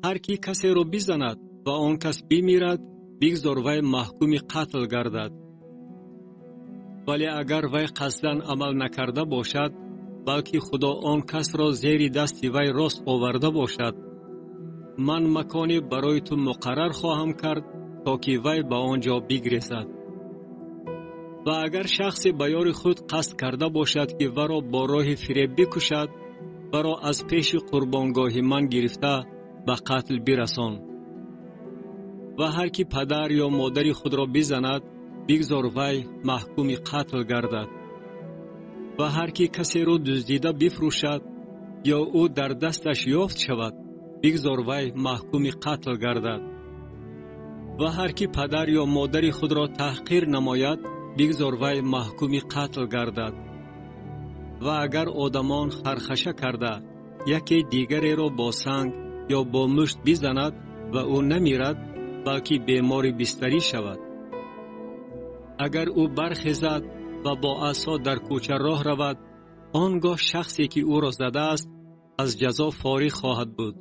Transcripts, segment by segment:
هر کی کسی را بزند و آن کس بمیرد، بگذار وی محکوم قتل گردد. ولی اگر وی قصداً عمل نکرده باشد، بلکه خدا آن کس را زیر دست وی راست آورده باشد، من مکانی برای تو مقرر خواهم کرد تا که وی به آنجا بگریزد. و اگر شخصی به یار خود قصد کرده باشد که ورا با راه فریب بکشد، ورا از پیش قربانگاه من گرفته به قتل برسان. و هر کی پدر یا مادر خود را بزند، بگذار وی محکوم قتل گردد. و هر کی کسی را دزدیده بفروشد یا او در دستش یافت شود، بگذار وی محکوم قتل گردد. و هر کی پدر یا مادر خود را تحقیر نماید، بگذار وی محکوم قتل گردد. و اگر آدمان خرخشه کرده یکی دیگری را با سنگ یا با مشت بزند و او نمیرد، بلکه بیمار بستری شود، اگر او برخیزد و با عصا در کوچه راه رود، آنگاه شخصی که او را زده است از جزا فارغ خواهد بود.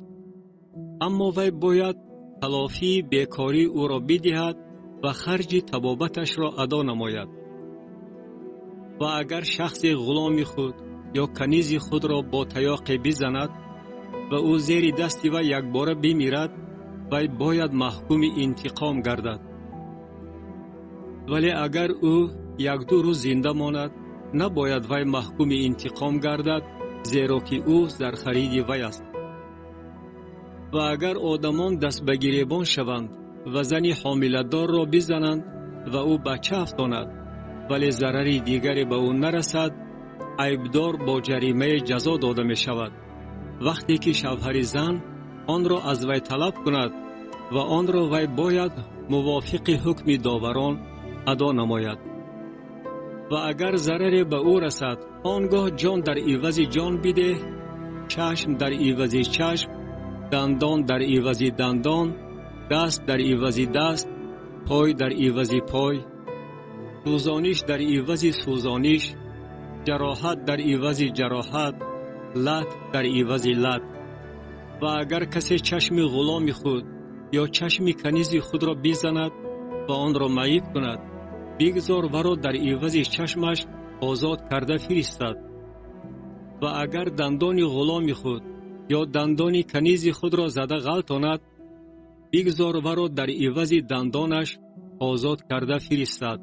اما وی باید تلافی بیکاری او را بدهد و خرج طبابتش را ادا نماید. و اگر شخصی غلام خود یا کنیز خود را با تیاق بزند و او زیر دست وی یک باره بمیرد، وی باید محکوم انتقام گردد. ولی اگر او یک دو روز زنده ماند، نباید وی محکوم انتقام گردد، زیرا که او زرخرید وی است. و اگر آدمان دست به گریبان شوند و زن حامله‌دار را بزنند و او بچه افکند، ولی ضرری دیگری به او نرسد، عیبدار با جریمه جزا داده می شود. وقتی که شوهر زن آن را از وی طلب کند و آن را وی باید موافق حکم داوران ادا نماید. و اگر ضرری به او رسد، آنگاه جان در عوض جان بده، چشم در عوض چشم، دندان در عوض دندان، دست در عوض دست، پای در عوض پای، سوزانش در عوض سوزانش، جراحت در عوض جراحت، لط در عوض لط. و اگر کسی چشم غلام خود یا چشم کنیز خود را بزند و آن را معیب کند، بگذار ورا در عوض چشمش آزاد کرده فرستد. و اگر دندان غلام خود یا دندان کنیز خود را زده غلطاند، بگذار ورا در عوض دندانش آزاد کرده فرستد.